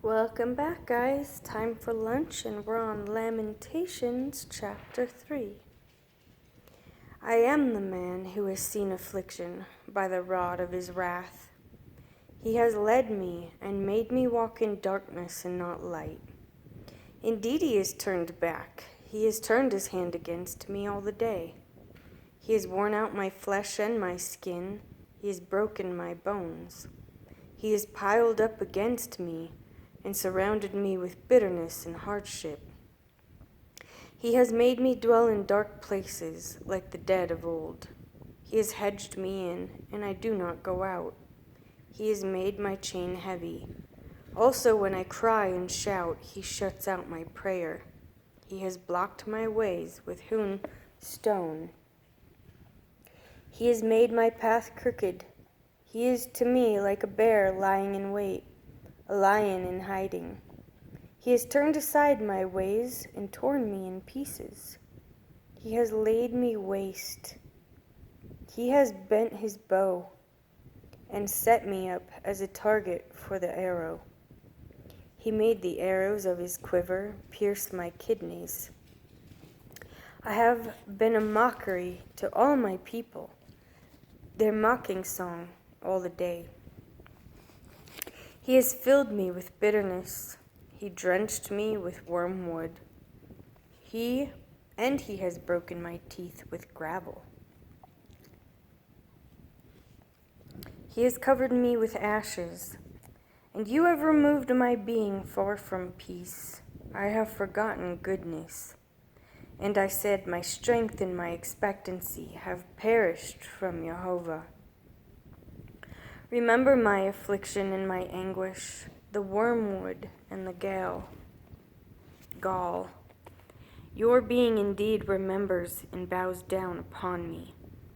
Welcome back, guys. Time for lunch, and we're on Lamentations chapter 3. I am the man who has seen affliction by the rod of his wrath. He has led me and made me walk in darkness and not light. Indeed, he has turned back. He has turned his hand against me all the day. He has worn out my flesh and my skin. He has broken my bones. He has piled up against me and surrounded me with bitterness and hardship. He has made me dwell in dark places like the dead of old. He has hedged me in, and I do not go out. He has made my chain heavy. Also, when I cry and shout, he shuts out my prayer. He has blocked my ways with hewn stone. He has made my path crooked. He is to me like a bear lying in wait, a lion in hiding. He has turned aside my ways and torn me in pieces. He has laid me waste. He has bent his bow and set me up as a target for the arrow. He made the arrows of his quiver pierce my kidneys. I have been a mockery to all my people, their mocking song all the day. He has filled me with bitterness. He drenched me with wormwood. He has broken my teeth with gravel. He has covered me with ashes, and you have removed my being far from peace. I have forgotten goodness. And I said, my strength and my expectancy have perished from Jehovah. Remember my affliction and my anguish, the wormwood and the gall. Your being indeed remembers and bows down upon me.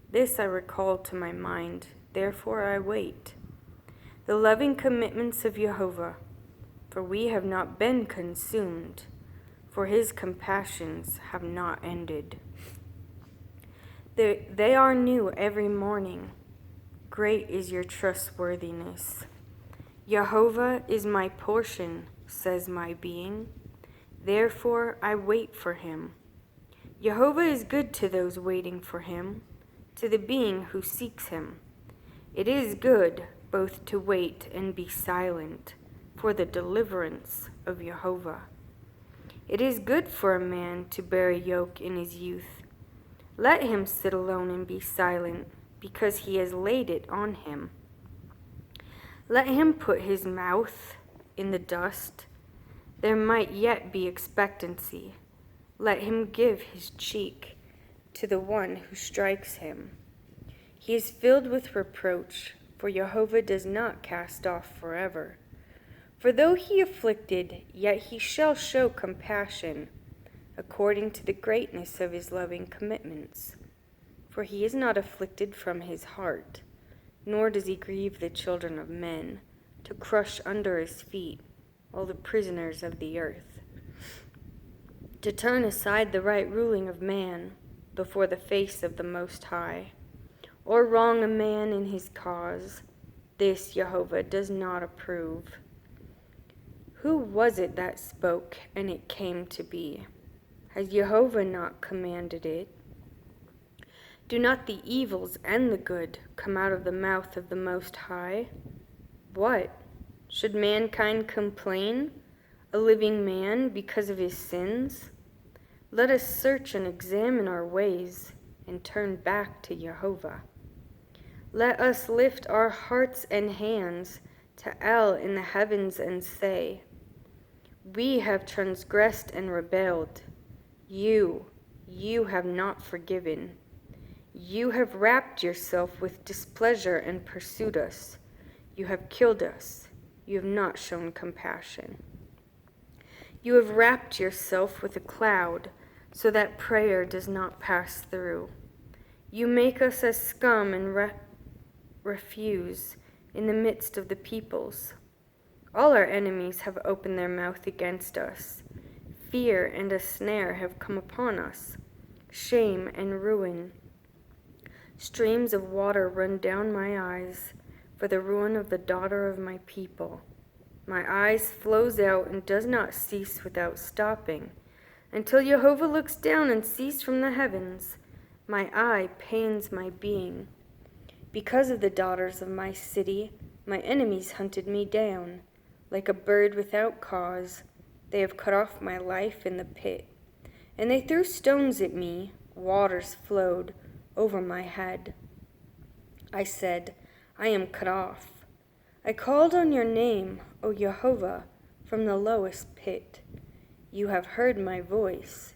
This I recall to my mind, therefore I wait. The loving commitments of Jehovah, for we have not been consumed, for his compassions have not ended. They are new every morning. Great is your trustworthiness. Jehovah is my portion, says my being. Therefore I wait for him. Jehovah is good to those waiting for him, to the being who seeks him. It is good both to wait and be silent for the deliverance of Jehovah. It is good for a man to bear a yoke in his youth. Let him sit alone and be silent, because he has laid it on him. Let him put his mouth in the dust. There might yet be expectancy. Let him give his cheek to the one who strikes him. He is filled with reproach, for Jehovah does not cast off forever. For though he afflicted, yet he shall show compassion, according to the greatness of his loving commitments. For he is not afflicted from his heart, nor does he grieve the children of men, to crush under his feet all the prisoners of the earth, to turn aside the right ruling of man before the face of the Most High, or wrong a man in his cause. This Jehovah does not approve. Who was it that spoke, and it came to be? Has Jehovah not commanded it? Do not the evils and the good come out of the mouth of the Most High? What? Should mankind complain, a living man, because of his sins? Let us search and examine our ways and turn back to Jehovah. Let us lift our hearts and hands to El in the heavens and say, we have transgressed and rebelled. You have not forgiven. You have wrapped yourself with displeasure and pursued us. You have killed us. You have not shown compassion. You have wrapped yourself with a cloud, so that prayer does not pass through. You make us as scum and refuse in the midst of the peoples. All our enemies have opened their mouth against us. Fear and a snare have come upon us, shame and ruin. Streams of water run down my eyes for the ruin of the daughter of my people. My eyes flows out and does not cease without stopping, until Jehovah looks down and sees from the heavens. My eye pains my being. Because of the daughters of my city, my enemies hunted me down. Like a bird without cause, they have cut off my life in the pit. And they threw stones at me, waters flowed over my head. I said, I am cut off. I called on your name, O Jehovah, from the lowest pit. You have heard my voice.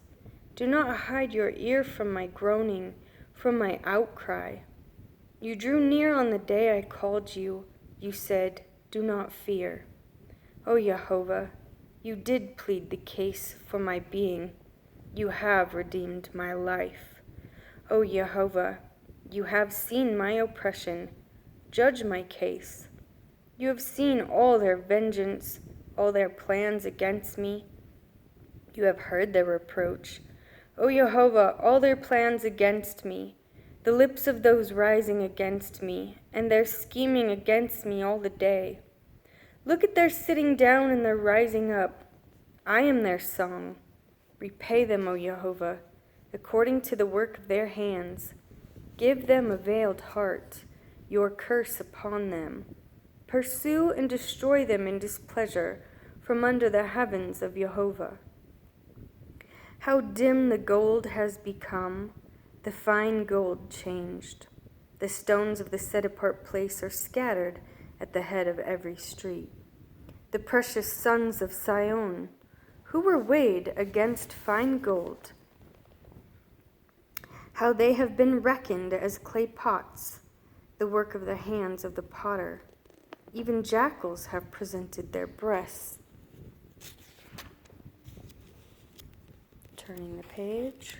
Do not hide your ear from my groaning, from my outcry. You drew near on the day I called you. You said, do not fear. O Jehovah, you did plead the case for my being. You have redeemed my life. O Jehovah, you have seen my oppression. Judge my case. You have seen all their vengeance, all their plans against me. You have heard their reproach. O Jehovah, all their plans against me, the lips of those rising against me, and their scheming against me all the day. Look at their sitting down and their rising up. I am their song. Repay them, O Jehovah, according to the work of their hands. Give them a veiled heart, your curse upon them. Pursue and destroy them in displeasure from under the heavens of Jehovah. How dim the gold has become, the fine gold changed. The stones of the set-apart place are scattered at the head of every street. The precious sons of Sion, who were weighed against fine gold, how they have been reckoned as clay pots, the work of the hands of the potter. Even jackals have presented their breasts. Turning the page.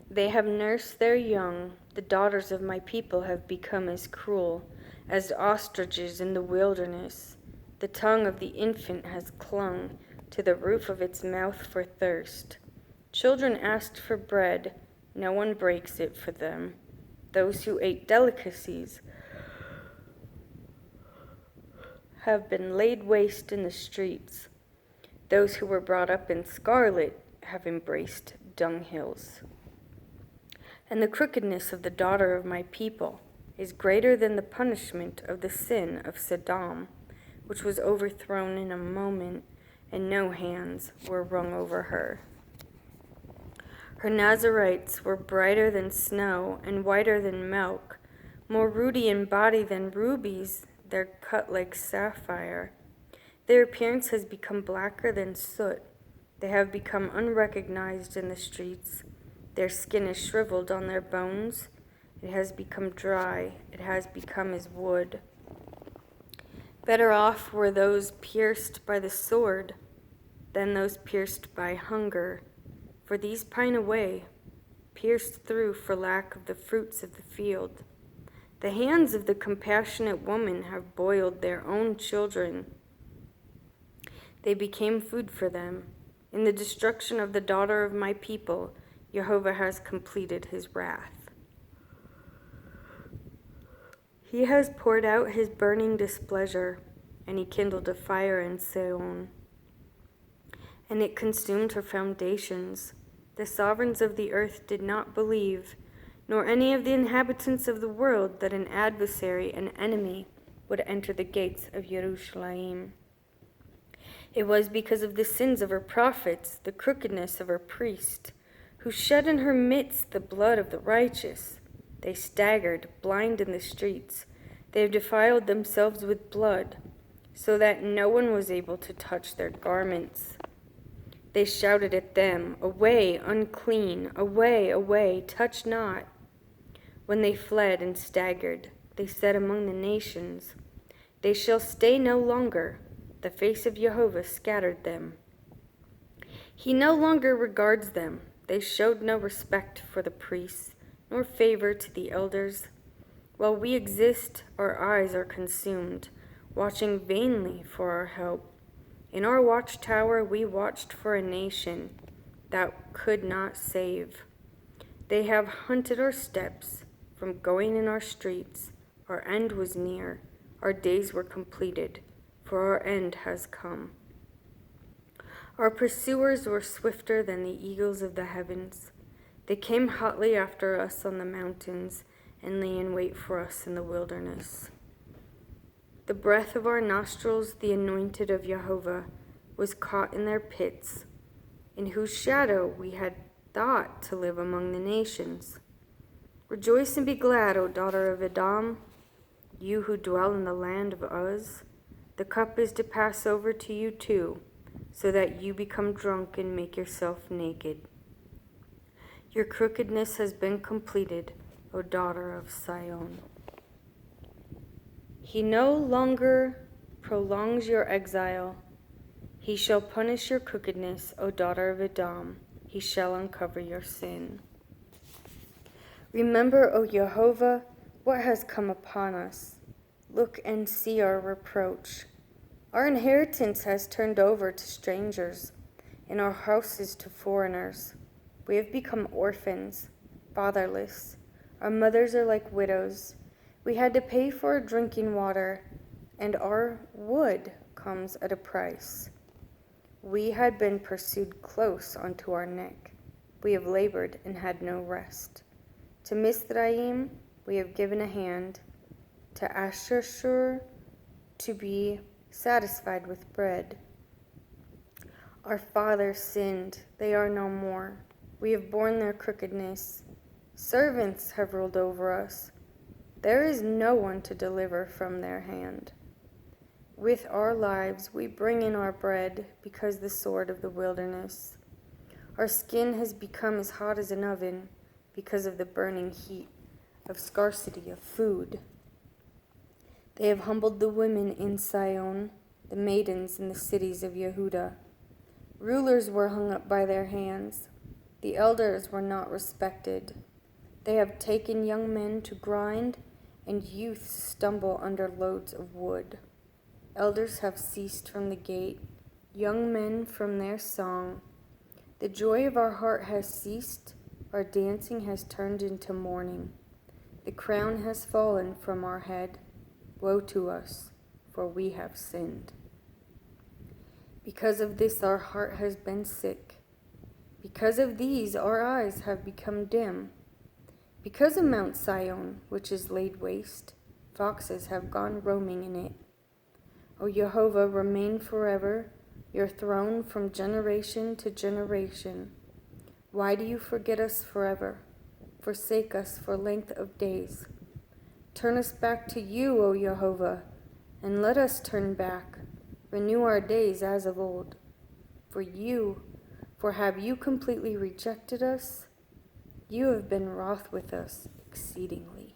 They have nursed their young. The daughters of my people have become as cruel as ostriches in the wilderness. The tongue of the infant has clung to the roof of its mouth for thirst. Children asked for bread. No one breaks it for them. Those who ate delicacies have been laid waste in the streets. Those who were brought up in scarlet have embraced dunghills. And the crookedness of the daughter of my people is greater than the punishment of the sin of Sodom, which was overthrown in a moment, and no hands were wrung over her. Her Nazarites were brighter than snow and whiter than milk, more ruddy in body than rubies, they're cut like sapphire. Their appearance has become blacker than soot. They have become unrecognized in the streets. Their skin is shriveled on their bones. It has become dry. It has become as wood. Better off were those pierced by the sword than those pierced by hunger, for these pine away, pierced through for lack of the fruits of the field. The hands of the compassionate woman have boiled their own children. They became food for them. In the destruction of the daughter of my people, Jehovah has completed his wrath. He has poured out his burning displeasure, and he kindled a fire in Sion, and it consumed her foundations. The sovereigns of the earth did not believe, nor any of the inhabitants of the world, that an adversary, an enemy, would enter the gates of Jerusalem. It was because of the sins of her prophets, the crookedness of her priests, who shed in her midst the blood of the righteous. They staggered, blind in the streets. They have defiled themselves with blood, so that no one was able to touch their garments. They shouted at them, away, unclean, away, away, touch not. When they fled and staggered, they said among the nations, they shall stay no longer. The face of Jehovah scattered them. He no longer regards them. They showed no respect for the priests, nor favor to the elders. While we exist, our eyes are consumed, watching vainly for our help. In our watchtower we watched for a nation that could not save. They have hunted our steps, from going in our streets. Our end was near, our days were completed, for our end has come. Our pursuers were swifter than the eagles of the heavens. They came hotly after us on the mountains and lay in wait for us in the wilderness. The breath of our nostrils, the anointed of Jehovah, was caught in their pits, in whose shadow we had thought to live among the nations. Rejoice and be glad, O daughter of Edom, you who dwell in the land of Uz. The cup is to pass over to you too, so that you become drunk and make yourself naked. Your crookedness has been completed, O daughter of Sion. He no longer prolongs your exile. He shall punish your crookedness, O daughter of Edom. He shall uncover your sin. Remember, O Jehovah, what has come upon us. Look and see our reproach. Our inheritance has turned over to strangers, and our houses to foreigners. We have become orphans, fatherless. Our mothers are like widows. We had to pay for our drinking water, and our wood comes at a price. We had been pursued close unto our neck. We have labored and had no rest. To Mizraim we have given a hand, to Ashur to be satisfied with bread. Our fathers sinned, they are no more. We have borne their crookedness. Servants have ruled over us. There is no one to deliver from their hand. With our lives we bring in our bread, because the sword of the wilderness. Our skin has become as hot as an oven, because of the burning heat of scarcity of food. They have humbled the women in Sion, the maidens in the cities of Yehuda. Rulers were hung up by their hands. The elders were not respected. They have taken young men to grind, and youths stumble under loads of wood. Elders have ceased from the gate, young men from their song. The joy of our heart has ceased, our dancing has turned into mourning. The crown has fallen from our head. Woe to us, for we have sinned. Because of this our heart has been sick. Because of these our eyes have become dim. Because of Mount Sion, which is laid waste, foxes have gone roaming in it. O Jehovah, remain forever, your throne from generation to generation. Why do you forget us forever? Forsake us for length of days. Turn us back to you, O Jehovah, and let us turn back. Renew our days as of old. For have you completely rejected us? You have been wroth with us exceedingly.